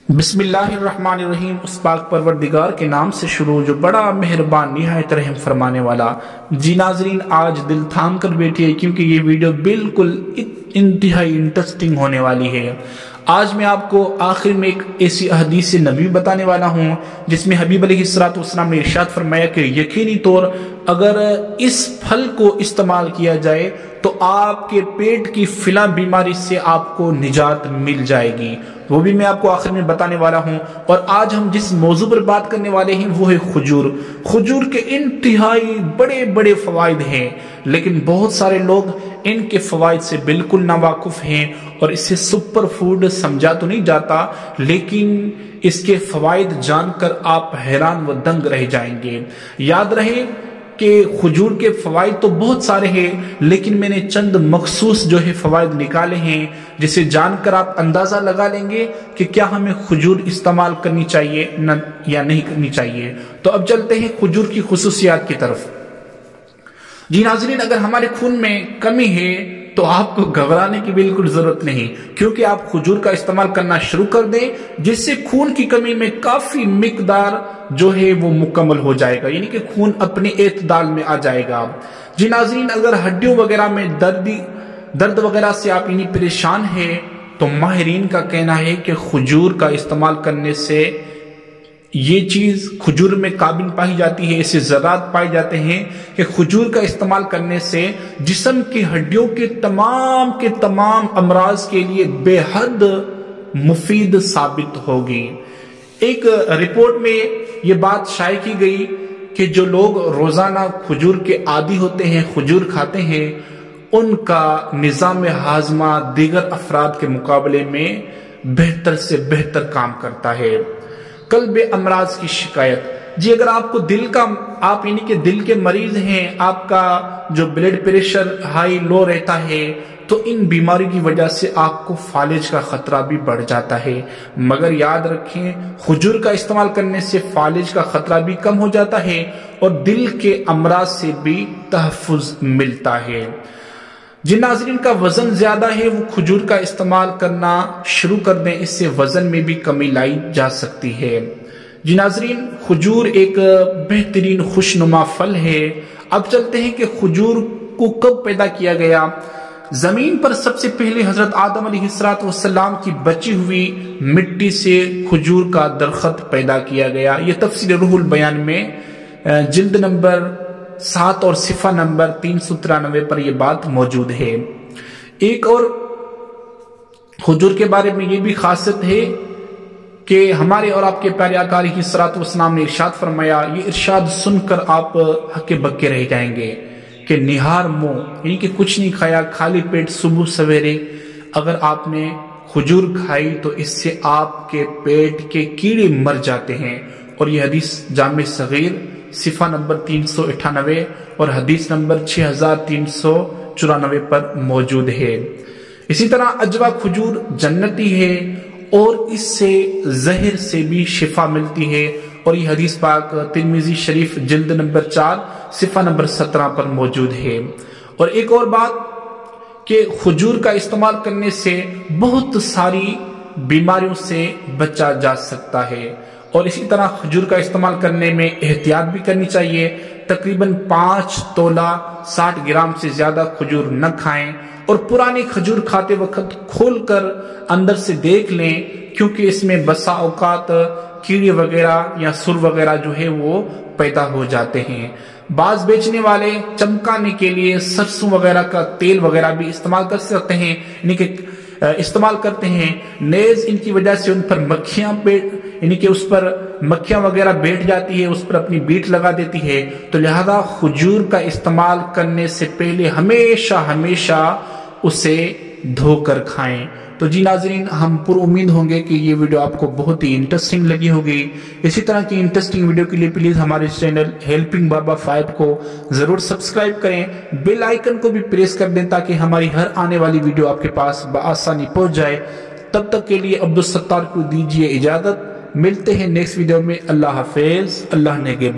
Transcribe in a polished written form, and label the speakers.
Speaker 1: بسم اللہ الرحمن الرحیم، اس پاک پروردگار کے نام سے شروع جو بڑا مہربان نہایت رحم فرمانے والا۔ جی ناظرین، آج دل تھام کر بیٹھیے کیونکہ یہ ویڈیو بالکل انتہائی انٹرسٹنگ ہونے والی ہے۔ آج میں آپ کو آخر میں ایک ایسی حدیث نبی بتانے والا ہوں جس میں حبیب علیہ السلام نے ارشاد فرمایا کہ یقینی طور اگر اس پھل کو استعمال کیا جائے تو آپ کے پیٹ کی فلاں بیماری سے آپ کو نجات مل جائے گی، وہ بھی میں آپ کو آخر میں بتانے والا ہوں۔ اور آج ہم جس موضوع پر بات کرنے والے ہیں وہ ہے کھجور۔ کھجور کے انتہائی بڑے بڑے فوائد ہیں، لیکن بہت سارے لوگ ان کے فوائد سے بالکل ناواقف ہیں اور اسے سپر فوڈ سمجھا تو نہیں جاتا، لیکن اس کے فوائد جان کر آپ حیران و دنگ رہ جائیں گے۔ یاد رہے کہ کھجور کے فوائد تو بہت سارے ہیں، لیکن میں نے چند مخصوص جو ہے فوائد نکالے ہیں جسے جان کر آپ اندازہ لگا لیں گے کہ کیا ہمیں کھجور استعمال کرنی چاہیے یا نہیں کرنی چاہیے۔ تو اب چلتے ہیں کھجور کی خصوصیات کی طرف۔ جی ناظرین، اگر ہمارے خون میں کمی ہے تو آپ کو گھبرانے کی بالکل ضرورت نہیں، کیونکہ آپ کھجور کا استعمال کرنا شروع کر دیں جس سے خون کی کمی میں کافی مقدار جو ہے وہ مکمل ہو جائے گا، یعنی کہ خون اپنے اعتدال میں آ جائے گا۔ جی ناظرین، اگر ہڈیوں وغیرہ میں درد وغیرہ سے آپ پریشان ہیں تو ماہرین کا کہنا ہے کہ کھجور کا استعمال کرنے سے یہ چیز کھجور میں قابل پائی جاتی ہے، اسے ذرات پائے جاتے ہیں کہ کھجور کا استعمال کرنے سے جسم کی ہڈیوں کے تمام امراض کے لیے بے حد مفید ثابت ہوگی۔ ایک رپورٹ میں یہ بات شائع کی گئی کہ جو لوگ روزانہ کھجور کے عادی ہوتے ہیں، کھجور کھاتے ہیں، ان کا نظام ہاضمہ دیگر افراد کے مقابلے میں بہتر سے بہتر کام کرتا ہے۔ قلب امراض کی شکایت، جی اگر آپ کو آپ یعنی کہ دل کے مریض ہیں، آپ کا جو بلڈ پریشر ہائی لو رہتا ہے تو ان بیماری کی وجہ سے آپ کو فالج کا خطرہ بھی بڑھ جاتا ہے، مگر یاد رکھیں کھجور کا استعمال کرنے سے فالج کا خطرہ بھی کم ہو جاتا ہے اور دل کے امراض سے بھی تحفظ ملتا ہے۔ جن ناظرین کا وزن زیادہ ہے وہ کھجور کا استعمال کرنا شروع کر دیں، اس سے وزن میں بھی کمی لائی جا سکتی ہے۔ جی ناظرین، کھجور ایک بہترین خوشنما پھل ہے۔ اب چلتے ہیں کہ کھجور کو کب پیدا کیا گیا۔ زمین پر سب سے پہلے حضرت آدم علیہ السلام کی بچی ہوئی مٹی سے کھجور کا درخت پیدا کیا گیا۔ یہ تفسیر روح البیان میں جلد نمبر 7 اور صفحہ نمبر 393 پر یہ بات موجود ہے۔ ایک اور کھجور کے بارے میں یہ بھی خاصیت ہے کہ ہمارے اور آپ کے پیارے آقا علیہ السلام نے ارشاد فرمایا، یہ ارشاد سن کر آپ ہکے بکے رہ جائیں گے کہ نہار منہ، یعنی کہ کچھ نہیں کھایا، خالی پیٹ صبح سویرے اگر آپ نے کھجور کھائی تو اس سے آپ کے پیٹ کے کیڑے مر جاتے ہیں۔ اور یہ حدیث جامع صغیر صفحہ نمبر 398 اور حدیث نمبر 6394 پر موجود ہے۔ اسی طرح اجوا کھجور جنتی ہے اور اس سے زہر سے بھی شفا ملتی ہے، اور یہ حدیث پاک ترمذی شریف جلد نمبر 4 صفحہ نمبر 17 پر موجود ہے۔ اور ایک اور بات کہ کھجور کا استعمال کرنے سے بہت ساری بیماریوں سے بچا جا سکتا ہے، اور اسی طرح کھجور کا استعمال کرنے میں احتیاط بھی کرنی چاہیے۔ تقریباً 5 تولہ 60 گرام سے زیادہ کھجور نہ کھائیں، اور پرانی کھجور کھاتے وقت کھول کر اندر سے دیکھ لیں، کیونکہ اس میں بسا اوقات کیڑے وغیرہ یا سر وغیرہ جو ہے وہ پیدا ہو جاتے ہیں۔ بعض بیچنے والے چمکانے کے لیے سرسوں وغیرہ کا تیل وغیرہ بھی استعمال کر سکتے ہیں، یعنی کہ استعمال کرتے ہیں، نیز ان کی وجہ سے ان پر مکھیاں وغیرہ بیٹھ جاتی ہے، اس پر اپنی بیٹ لگا دیتی ہے، تو لہذا کھجور کا استعمال کرنے سے پہلے ہمیشہ اسے دھو کر کھائیں۔ تو جی ناظرین، ہم پر امید ہوں گے کہ یہ ویڈیو آپ کو بہت ہی انٹرسٹنگ لگی ہوگی۔ اسی طرح کی انٹرسٹنگ ویڈیو کے لیے پلیز ہمارے چینل ہیلپنگ بابا فائد کو ضرور سبسکرائب کریں، بیل آئیکن کو بھی پریس کر دیں تاکہ ہماری ہر آنے والی ویڈیو آپ کے پاس بآسانی پہنچ جائے۔ تب تک کے لیے عبدالستار کو دیجیے اجازت، ملتے ہیں نیکسٹ ویڈیو میں۔ اللہ حافظ، اللہ نگہبان۔